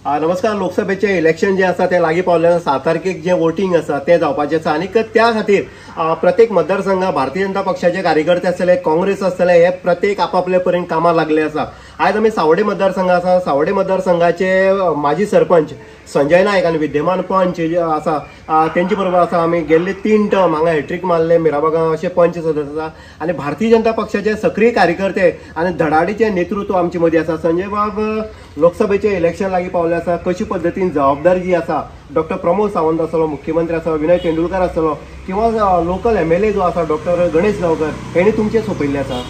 नमस्कार. लोकसभेचे इलेक्शन जे आसा ते लागीं पावले. 7 तारखेक जे वोटींग आसा ते जावपाचें आसा आनी त्या खातीर प्रत्येक मतदारसंघात भारतीय जनता पक्षाचे कार्यकर्ते आसतले, काँग्रेस आसतले, हे प्रत्येक आपापले परीन कामां लागले आसा. आयज आमी सावडे मतदारसंघ आसा. सावडे मतदारसंघाचे माजी सरपंच संजय नायक आनी विद्यमान पंच जे आसा तेंचे बरोबर आसा. आमी गेल्ले 3 टर्म हांगा हॅट्रीक मारले, मिराबागांव अशे पंच सदस्य आसा आनी भारतीय जनता पक्षाचे सक्रीय कार्यकर्ते आनी धडाडीचे नेतृत्व आमचे मदीं आसा. संजय बाब, लोकसभेचे इलेक्शन लागीं पावले आसा, कशा पद्दतीन जबाबदारी जी आसा, डॉक्टर प्रमोद सावंत आसलो, मुख्यमंत्री आसलो, विनय तेंडुलकर आसलो, किंवा लोकल MLA जो आसा डॉक्टर गणेश गांवकर, हेणी तुमचे सोंपयल्ले आसा.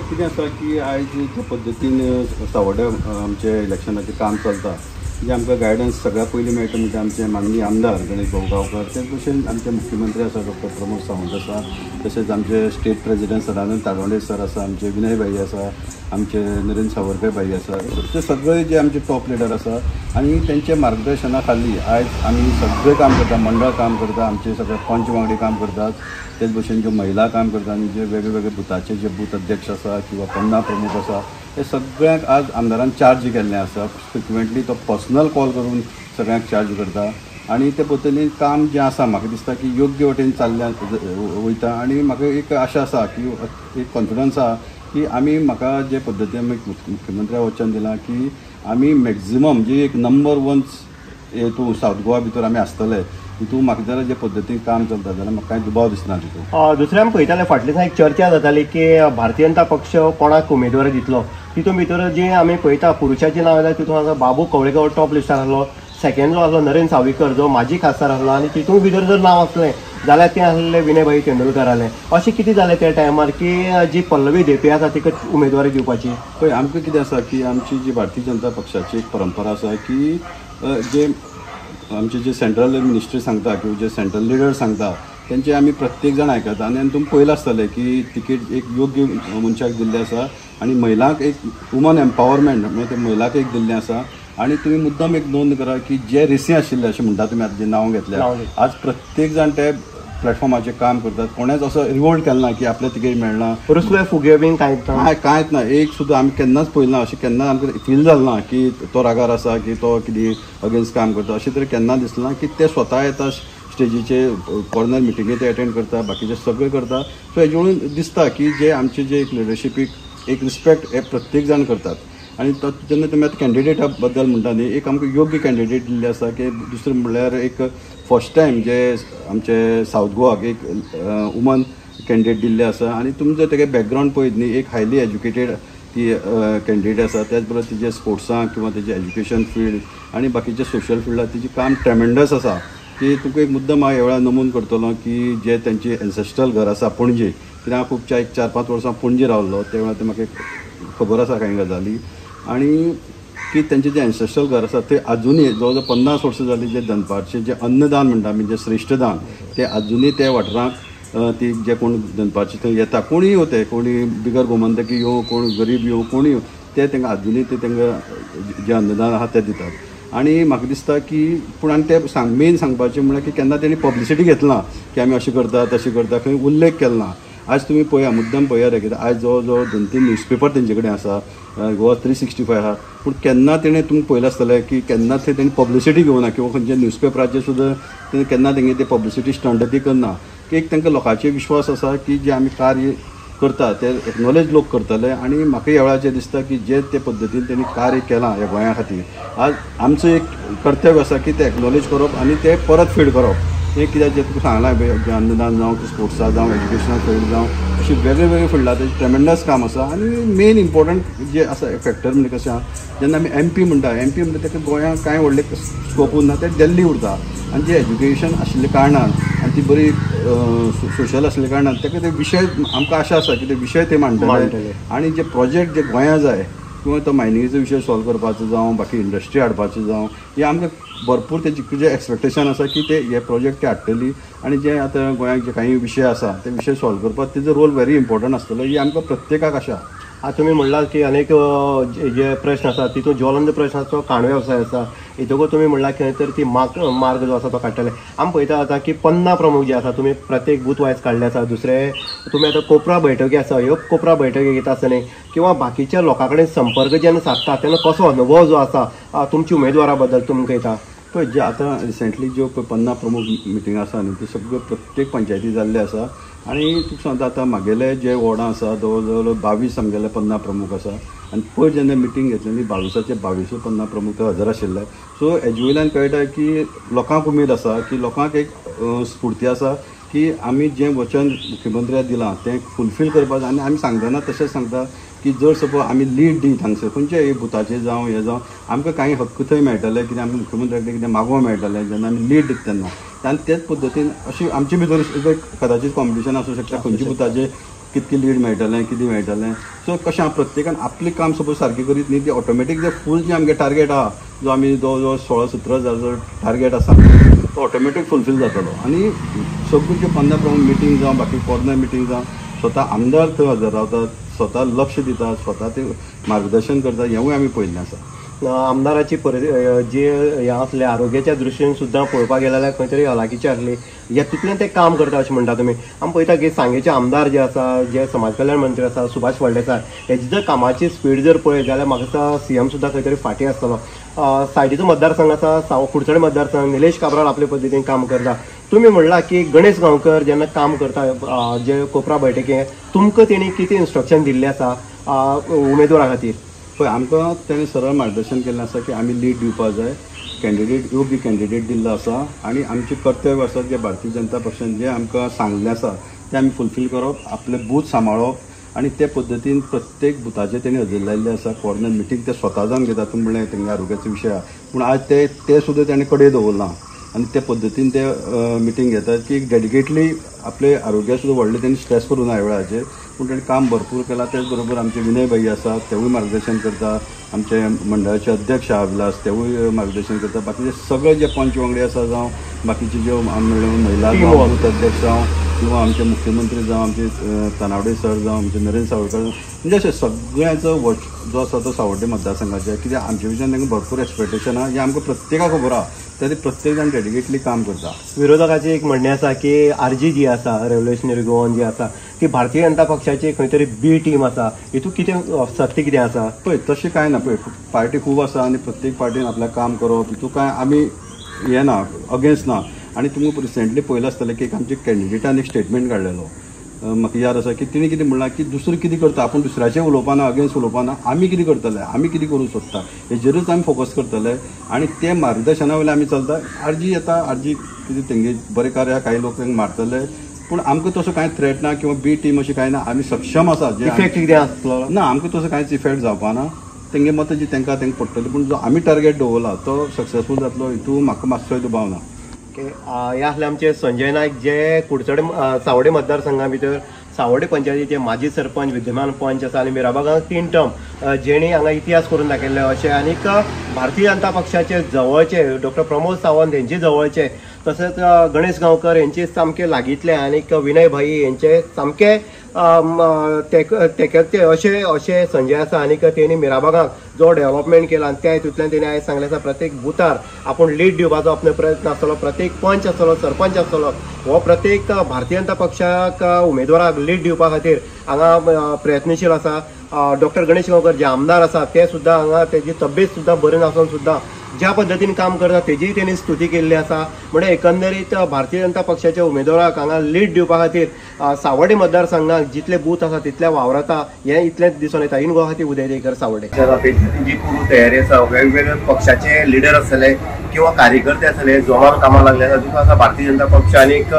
कितें आसा की आयज ज्या पद्दतीन सावड्डे आमचे इलेक्शनाचें काम चलता, जे आमकां गायडन्स सगळ्या पयलीं मेळटा म्हणजे आमचे माननीय आमदार गणेश भाऊ गांवकर, ते भशेन आमचे मुख्यमंत्री आसा डॉक्टर प्रमोद सावंत आसा, तशेंच आमचे स्टेट प्रेजिडेंट सदानंद तागवडे सर आसा, आमचे विनय भाई आसा, आमचे नरेंद्र सावरकर भाई आसा, ते सगळे जे आमचे टॉप लिडर आसा आनी तेंच्या मार्गदर्शना खाली आयज आमी सगळें काम करता. मंडळ काम करता, आमचे सगळे पंच वांगडी काम करतात, तेच भशेन ज्यो महिला काम करता आनी जे वेगळे बुथाचे जे बूथ अध्यक्ष आसा किंवा पन्ना प्रमुख आसा, हे सगळ्यांक आज आमदारान चार्ज केल्लें आसा. फ्रिक्वेंटली तो पर्सनल कॉल करून सगळ्यांक चार्ज करता आनी ते पद्दतीन काम जें आसा म्हाका दिसता की योग्य वटेन चल्ल्या वयता. आनी म्हाका एक आशा आसा की एक कॉन्फिडन्स आसा की आमी म्हाका जे पद्दतीन मुख्यमंत्र्या वचन दिलां की आमी मॅक्झिमम जी एक नंबर 1 हेतू सावथ गोवा भितर आमी आसतले. हितून म्हाका जाल्यार जे पद्दतीन काम चलता जाल्यार म्हाका कांय दुबाव दिसना तितून. दुसरें आमी पळयताले फाटल्या दिसा एक चर्चा जाताली की भारतीय जनता पक्ष कोणाक उमेदवारी दितलो. तितून भितर जे आमी पळयता पुरुषाचें नांव येता तितून आसा बाबू कवळेकर टॉप लिस्टार आसलो, सेकंड जो आसलो नरेंद्र सावयकर जो माजी खासदार आसलो, आनी तितून भितर जर नांव आसलें जाल्यार तें आसलें विनय भाई तेंडुलकर आसलें. अशें कितें जालें त्या टायमार की जी पल्लवी देपे आसा तिका उमेदवारी दिवपाची? पळय, आमकां कितें आसा की आमची जी भारतीय जनता पक्षाची एक परंपरा आसा की जे आमचे जे सेंट्रल मिनिस्ट्री सांगता किंवा जे सेंट्रल लिडर सांगता तेंचे आमी प्रत्येक जाण आयकता. आनी तुमी पळयलां आसतलें की तिकेट एक योग्य मनशाक दिल्ली आसा आनी महिलांक एक वुमन एम्पावरमेंट म्हणजे ते महिलांक एक दिल्लें आसा. आनी तुमी मुद्दम एक नोंद करा की जे रिसी आशिल्ले अशें म्हणटा तुमी आतां जे नांव घेतल्या, आज प्रत्येक जाण ते प्लॅटफॉर्माचेर काम करतात. कोणेच असो रिवोल्ट केलना की आपल्या तिकेट मेळना, रुसवे फुगे बीन कांयच ना. एक सुद्दां आमी केन्नाच पळयना, अशें केन्ना आमकां फील जालें ना की तो रागार आसा की तो कितें अगेन्स्ट काम करता. अशें तरी केन्ना दिसलें ना की ते स्वता येता स्टेजीचे कॉर्नर मिटिंगे ते अटेंड करता, बाकीचे सगळें करता. सो हेजे वरून दिसता की जे आमचे जे एक लिडरशिपीक एक रिस्पेक्ट हे प्रत्येक जाण करतात. आनी जेन्ना तुमी आतां कॅन्डिडेटा बद्दल म्हणटा न्ही, एक आमकां योग्य कॅन्डिडेट दिल्ले आसा की दुसरें म्हणल्यार एक फर्स्ट टायम जे आमचे सावथ गोवाक एक वुमन कॅन्डिडेट दिल्ले आसा. आनी तुमी जर तेगे बॅकग्रावंड पळयत न्ही, एक हायली एज्युकेटेड ती कॅन्डिडेट आसा. त्याच बरोबर तिजे स्पोर्ट्सांत किंवा तेजे एज्युकेशन फील्ड आनी बाकीचे सोशल फिल्डात तिजें काम ट्रेमेंडस आसा. की तुका एक मुद्दम हांव ह्या वेळार नमूद करतलो की जे तेंचे एन्सेस्ट्रल घर आसा पणजे, कित्याक हांव खूब 4-5 वर्सां पणजे रावल्लो, त्या वेळार ते म्हाका खबर आसा कांय गजाली. आनी की तेंचे जे एन्सेस्ट्रल घर आसा ते आजुनूय जवळ जवळ 50 वर्सां जालीं जे दनपारचे जे अन्नदान म्हणटा म्हणजे श्रेष्ठदान, ते आजुनूय त्या वाठारांत ती जे कोण दनपारचे थंय येता, कोणीय येवं, कोणी बिगर गोमंतकी येवं, कोण गरीब येवं, कोणीय येवं, ते तांकां आजुनूय ते तांकां जे अन्नदान आसा ते दितात. आनी म्हाका दिसता की पूण आनी ते मेन सांगपाचें म्हळ्यार की केन्ना तेणी पब्लिसिटी घेतला की आमी अशें करता तशें करता, खंय उल्लेख केलना. आज तुमी पळया, मुद्दम पळया रे, कित्याक आयज जवळ जवळ 2-3 न्यूजपेपर तेंचे कडेन आसा, गोवा 365 आहा, पूण केन्ना तेणें तुमी पळयलां आसतलें की केन्ना थंय तेणी पब्लिसिटी घेवना किंवा खंयच्या न्यूजपेपराचेर सुद्दां तेणी केन्ना तेंगे ते पब्लिसिटी स्टंट ती करना. की एक तांकां लोकांचेर विश्वास आसा की जे आमी कार्य करता ते एक्नॉलेज लोक करतले. आनी म्हाका ह्या वेळाचेर दिसता की जे ते पद्दतीन तेणी कार्य केलां ह्या गोंया खातीर, आज आमचो एक कर्तव्य आसा की ते एक्नॉलेज करप आनी ते परत फीड करप. हे कित्याक जे तुका सांगलां जे अन्नदान जावं, स्पोर्ट्सा जावं, एज्युकेशनल फील्ड जावं, अशी वेगळे फिल्डात ट्रेमेंडस काम आसा. आनी मेन इम्पॉर्टंट जे आसा फॅक्टर म्हणजे कशें आहा, जेन्ना आमी MP म्हणटा ताका गोंयांत कांय व्हडले स्कोप उरना, ते दिल्ली उरता. आनी जे एज्युकेशन आशिल्ले कारणान आनी ती बरी सोशल आसले कारणान ताका ते विशय आमकां आशा आसा की ते विशय ते मांडटले. आनी जे प्रोजेक्ट जे गोंया जाय किंवा तो मायनिंगेचो विशय सॉल्व करपाचो जावं, बाकी इंडस्ट्री हाडपाचो जावं, हे आमकां भरपूर तेजी जे एक्सपेक्टेशन आसा की ते हे प्रोजेक्ट ते हाडटली. आनी जे आतां गोंयाक जे काही विशय आसा ते विशय सॉल्व करपाक तेजो रोल व्हेरी इम्पॉर्टंट आसतलो, ही आमकां प्रत्येकाक आशा. आज तुम्ही म्हणलात की अनेक जे प्रश्न आसा तितून ज्वलंत प्रश्न आसा तो खाण वेवसाय आसा. येतगो तुम्ही म्हणला खंय तर ती मार्ग जो आसा तो काडटले. आमी पळयता आतां की 50 प्रमुख जे आसा तुमी प्रत्येक बूथ वायज काडले आसा. दुसरे तुमी आतां कोपरा बैठकी आसा ह्यो कोपरा बैठकी घेता आसतना किंवा बाकीच्या लोकां कडेन संपर्क जेन्ना सादता तेन्ना कसो अनुभव जो आसा तुमच्या उमेदवारा बद्दल तुमकां येता? पळय जे आतां रिसेंटली ज्यो 50 प्रमुख मिटींग आसा न्ही त्यो सगळ्यो प्रत्येक पंचायती जाल्ले आसा. आनी तुका सांगता आतां म्हागेले जे वॉर्डां आसा जवळ जवळ 22 आमगेले 50 प्रमुख आसा. आनी पयर जेन्ना मिटींग घेतली 22चे 22 50 प्रमुख ते हजर आशिल्ले. सो हेजे वयल्यान कळटा की लोकांक उमेद आसा की लोकांक एक स्फूर्ती आसा की आमी जें वचन मुख्यमंत्र्याक दिलां तें फुलफील करपाक. आनी आमी सांगतना तशेंच सांगता की जर सपोज आमी लीड दीत हांगसर खंयच्याय बुथाचेर जावं हें जावं आमकां कांय हक्क थंय मेळटले कितें आमकां मुख्यमंत्र्याक कितें मागोवंक मेळटलें जेन्ना आमी लीड दिता तेन्ना. आनी तेच पद्दतीन अशी आमचे भितर कदाचीत कॉम्पिटिशन आसूं शकता खंयच्या बुथाचेर कितकी लीड मेळटलें कितें मेळटलें. सो कशें प्रत्येकान आपलें काम सपोज सारकें करीत न्ही ती ऑटोमॅटीक जे फूल जे आमगे टार्गेट आहा जो आमी जवळ जवळ 16-17 हजाराचो टार्गेट आसा तो ऑटोमॅटीक फुलफील जातलो. आनी सगळ्यो ज्यो 50 प्रमुख मिटींग जावं बाकी कॉर्नर मिटींग जावं स्वता आमदार थंय हजर रावतात, स्वता लक्ष दितात, स्वता ते मार्गदर्शन करतात हेंवूय आमी पळयल्लें आसा. आमदाराची जे हे आसले आरोग्याच्या दृश्टीन सुद्दां पळोवपाक गेले जाल्यार खंय तरी हलाखीचे आसली हेतूंतल्यान ते काम करता अशें म्हणटा तुमी. आमी पळयता की सांगेचे आमदार जे आसा जे समाज कल्याण मंत्री आसा सुभाष फळदेसाय हेची जर कामाची स्पीड जर पळयत जाल्यार म्हाका दिसता CM सुद्दां खंय तरी फाटीं आसतलो. सायडीचो मतदारसंघ आसा कुडचडे मतदारसंघ निलेश काब्राल आपले पद्दतीन काम करता. तुम्ही म्हणला की गणेश गांवकर जेन्ना काम करता जे कोपरा बैठके तुमकां तेणी कितें इन्स्ट्रक्शन दिल्लें आसा उमेदवारा खातीर? पळय आमकां तेणें सरळ मार्गदर्शन केल्लें आसा की आमी लीड दिवपाक जाय. कॅन्डिडेट योग्य कॅन्डिडेट दिल्लो आसा आनी आमचें कर्तव्य आसा जे भारतीय जनता पक्षान जें आमकां सांगलें आसा तें आमी फुलफील करप, आपले बूथ सांबाळप आनी ते पद्दतीन प्रत्येक बुथाचेर तेणी हजर लायिल्ले आसा. कॉर्नर मिटींग ते स्वता जावन घेता. तुमी म्हणलें तेंगे आरोग्याचो विशय आहा पूण आज ते सुद्दां तेणें कडेन दवरलां आनी ते पद्दतीन ते मिटींग घेतात की डेडिकेटली आपले आरोग्या सुद्दां व्हडलें तेणी स्ट्रेस करूं ना ह्या वेळाचेर. पूण तेणें काम भरपूर केलां. तेच बरोबर आमचे विनय भाई आसा तेवूय मार्गदर्शन करता. आमचे मंडळाचे अध्यक्ष आहा विलास तेवूय मार्गदर्शन करता. बाकीचे सगळे जे पंच वांगडी आसा जावं बाकीचे ज्यो महिला बूथ अध्यक्ष जावं किंवा आमचे मुख्यमंत्री जावं आमचे तनावडे सर जावं आमचे नरेंद्र सावळकर म्हणजे अशें सगळ्यांचो जो आसा तो सावड्डे मतदारसंघाचे कित्याक आमचे विशयान तांकां भरपूर एक्सपेक्टेशन आहा हें आमकां प्रत्येकाक खबर आहा. तरी प्रत्येक जाण डेडिकेटली काम करता. विरोधकाचे एक म्हणणें आसा की RG जी आसा रेव्होल्युशनरी गोवन जी आसा ती भारतीय जनता पक्षाची खंय तरी B टीम आसा. हितून कितें सत्य कितें आसा? पळय तशें कांय ना. पळय पार्टी खूब आसा आनी प्रत्येक पार्टीन आपलें काम करप हितून कांय आमी हें ना अगेन्स्ट ना. आनी तुमकां रिसेंटली पळयलां आसतलें की आमच्या कॅन्डिडेटान एक स्टेटमेंट काडलेलो म्हाका याद आसा की तिणें कितें म्हणलां की दुसरें कितें करता आपूण दुसऱ्याचें उलोवपाना अगेन्स्ट उलोवपाना आमी कितें करतले आमी कितें करूंक सोदता हेजेरूच आमी फोकस करतले आनी ते मार्गदर्शना वयल्यान आमी चलता. RG येता RG कितें तेंगे बरें कार्य कांय लोक तांकां मारतले पूण आमकां तसो कांय थ्रेट ना किंवा B टीम अशें कांय ना. आमी सक्षम आसा जे इफेक्ट कितें आसतलो ना. आमकां तसो कांयच इफेक्ट जावपाना. तेंगे मतां जी तांकां पडटली पूण जो आमी टार्गेट दवरला तो सक्सेसफूल जातलो हितून म्हाका मातसोय दुबाव ना. हे आसले आमचे संजय नायक जे कुडचडे सावड्डे मतदारसंघा भितर सावड्डे पंचायतीचे माजी सरपंच विद्यमान पंच आसा आनी मिराबागांक 3 टर्म जेणी हांगा इतिहास करून दाखयल्ले अशें आनीक भारतीय जनता पक्षाचे जवळचे डॉक्टर प्रमोद सावंत हेंचे जवळचे तशेंच गणेश गांवकर हेंचे सामके लागींतले आनीक विनय भाई हेंचे सामके तेके अशे संजय आसा आनीक तेणी मिराबागांक जो डेव्हलपमेंट केला आनी त्या हितूंतल्यान तेणी आयज सांगलें आसा प्रत्येक बुथार आपूण लीड दिवपाचो आपलो प्रयत्न आसतलो. प्रत्येक पंच आसतलो सरपंच आसतलो हो प्रत्येक भारतीय जनता पक्षाक उमेदवाराक लीड दिवपा खातीर हांगा प्रयत्नशील आसा. डॉक्टर गणेश गांवकर जे आमदार आसा ते सुद्दां हांगा तेजी तब्येत सुद्दां बरी नासून सुद्दां ज्या पद्दतीन काम करता तेजीय तेणी स्तुती केल्ली आसा. म्हणजे एकंदरीत भारतीय जनता पक्षाच्या उमेदवाराक हांगा लीड दिवपा खातीर सावड्डे मतदारसंघाक जितले बूथ आसा तितले वावरता हें इतलेंच दिसून येता. इन गोवा खातीर उदयकर सावड्डे जी पूर्ण तयारी आसा वेगवेगळे पक्षाचे लिडर आसतले किंवा कार्यकर्ते आसतले जोरान कामाक लागले आसा. दुसरो आसा भारतीय जनता पक्ष आनीक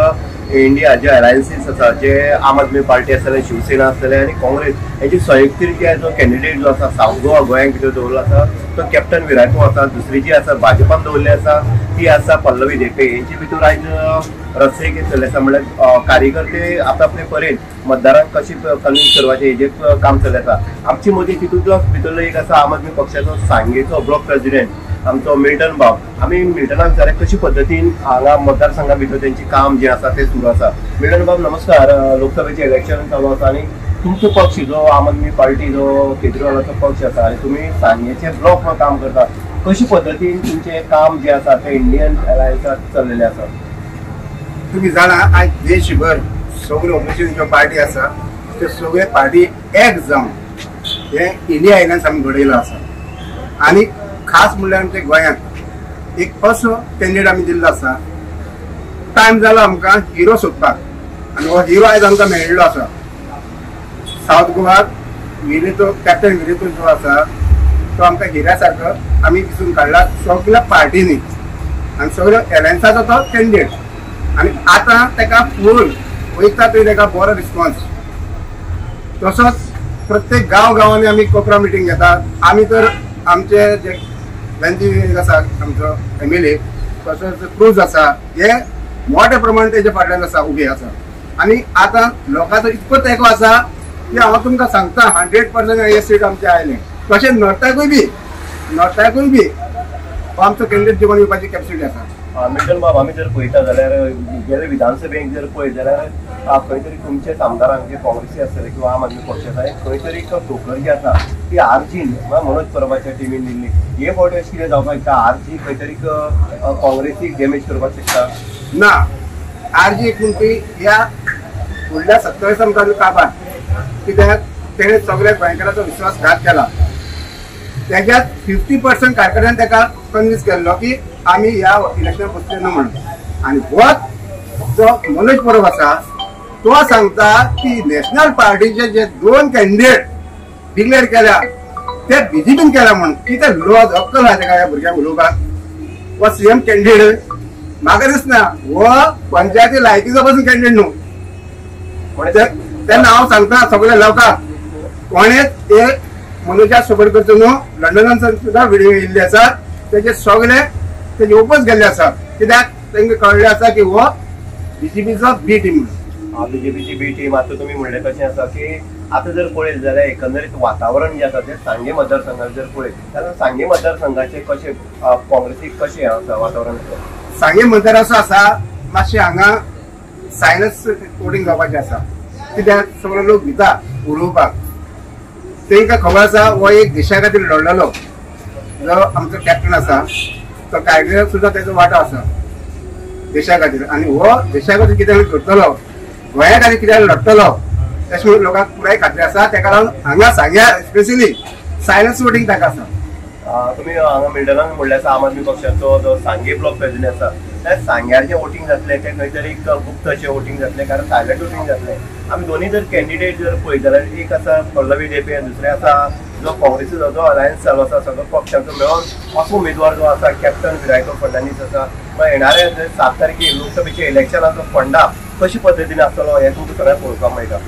इंडिया जे अलायन्सीस आसा जे आम आदमी पार्टी आसतले शिवसेना आसतले आनी काँग्रेस हेची संयुक्तरित्या जो कॅन्डिडेट जो आसा सावथ गोवा गोंयांत भितर दवरलो आसा तो कॅप्टन विराट आसा. दुसरी जी आसा भाजपान दवरली आसा ती आसा पल्लवी देपे. हेंचे भितर आयज रस्ते चल्ले आसा म्हणल्यार कार्यकर्ते आपले परेन मतदारांक कशी कन्विन्स करपाचें हेजेर काम चल्लें आसा. आमची मदीं तितूंतलो भितरलो एक आसा आम आदमी पक्षाचो सांगेचो ब्लॉक प्रेसिडेंट आमचो मिल्टन बाब. आमी मिल्टनाक विचारलें कशे पद्दतीन हांगा मतदारसंघा भितर तेंचें काम जें आसा तें सुरू आसा. मिल्टन बाब नमस्कार. लोकसभेचें इलेक्शन चालू आसा आनी तुमचो पक्ष जो आम आदमी पार्टी जो केजरीवालाचो पक्ष आसा आनी तुमी सांगेचे ब्लॉक काम करता कशी पद्धतीन तुमचे काम जे आसा ते इंडियन अलायन्सात चल्लेले आसा? तुम्ही जाणा आज देशभर सगळ्यो ऑपोजिशन ज्यो पार्टी आसा त्यो सगळे पार्टी एक जावन हे इंडिया अलायन्स आमी घडयलो आसा. आणि खास म्हणल्यार आमच्या गोंयांत एक असो कॅन्डिडेट आमी दिल्लो आसा. टायम जालो आमकां हिरो सोदपाक आनी हो हिरो आयज आमकां मेळिल्लो आसा. साऊथ गोवाक विलेतो कॅप्टन विलेतो जो आसा तो आमकां हिऱ्या सारको आमी दिसून काडला सगळ्या पार्टीनी आनी सगळ्या अलायन्साचो तो कॅन्डिडेट. आणि आता तेका फूल वयता थंय तेका बरो रिस्पॉन्स. तसोच प्रत्येक गांवांनी आमी कोपरा मिटींग घेतात. आमी तर आमचे जे गांधी आसा आमचो MLA तसोच क्रूज आसा हे मोठ्या प्रमाणात तेजे फाटल्यान आसा उबे आसा. आणि आता लोकांचो इतको तेंको आसा की हांव तुमकां सांगता 100% हे सीट आमचे आयले. तशें नॉर्थाकूय बी हो आमचो कॅन्डिडेट जिवन येवपाची कॅपॅसिटी आसा. मिल्टन बाब, आमी जर पळयता जाल्यार गेले विधानसभेक जर पळयत जाल्यार खंय तरी तुमचे आमदारांक जे काँग्रेसी आसतले किंवा आम आदमी पक्षाचे खंय तरी ठोकर जी आसा ती आरजीन मनोज परबाच्या टिमीन दिल्ली. हे फावटी अशें कितें जावपाक शकता आरजी खंय तरी काँग्रेसीक डॅमेज करपाक शकता? ना, आरजी कुंपी ह्या फुडल्या 27 आमकां काबार कित्याक तेणे सगळ्या गोंयकारांचो विश्वासघात केला. त्याच्यात 50% कार्यकर्त्यांनी तेका कन्विन्स केल्लो की आमी ह्या इलेक्शन बसचे ना म्हणून. आणि होच जो मनोज परब आसा तो सांगता की नॅशनल पार्टीचे जे 2 कॅन्डिडेट डिक्लेअर केल्या ते BJPन केला म्हणून. कितें लॉज अक्कल आहा तेका ह्या भुरग्यांक उलोवपाक? वो CM कॅन्डिडेट म्हाका दिसना हो पंचायती लायकीचो पासून कॅन्डिडेट न्हू. तेन्ना हांव सांगता सगळ्या लोकांक कोणेच एक मनोजा सोबत करचो न्हू. लंडनांतसून सुद्धा व्हिडिओ येयल्ले आसा तेजे सगळे तेजे ओपन केल्ले आसा कित्याक तांकां कळ्ळें आसा की हो BJPचो बी टीम म्हणून. BJPची बी टीम. आता तुम्ही म्हणले कशें आसा की आता जर पळयत जाल्यार एकंदरीत वातावरण जे आसा ते सांगे मतदारसंघात जर पळयत जाल्यार सांगे मतदारसंघाचे कशें काँग्रेसीक कशें आसा वातावरण? सांगे मतदार असो आसा मातशें हांगा सायनस वोटींग जावपाचें आसा कित्याक सगळे लोक भिता उलोवपाक. तांकां खबर आसा हो एक देशा खातीर लढलेलो जो आमचो कॅप्टन आसा तो कायद्याक सुद्धा तेजो वांटो आसा देशा खातीर. आणि हो देशा खातीर कितें करतलो गोंया खातीर कितें लढतलो तशें म्हणून लोकांक पुराय खात्री आसा. तेका लागून हांगा सांग्यार स्पेशली सायनस वोटींग ताका आसा. तुम्ही हांगा मिल्टनान म्हणले आसा आम आदमी पक्षाचो जो सांगे ब्लॉक प्रेसिडेंट आसा त्या सांग्यार जे वोटींग जातले ते खंय तरी गुप्त अशें वोटींग जातले कारण सायलेंट वोटींग जातले. आमी दोन्ही जर कॅन्डिडेट जर पळयत जाल्यार एक आसा पल्लवी देपे दुसरे आसा जो काँग्रेसीचो जो अलायन्स चालू आसा सगळ्या पक्षांचो मेळून असो उमेदवार जो आसा कॅप्टन विरायकर फर्नांडीस आसा. येणाऱ्या 7 तारखेक लोकसभेच्या इलेक्शनाचो फंडा कशे पद्दतीन आसतलो हे तुमकां सगळ्यांक पळोवपाक मेळटा.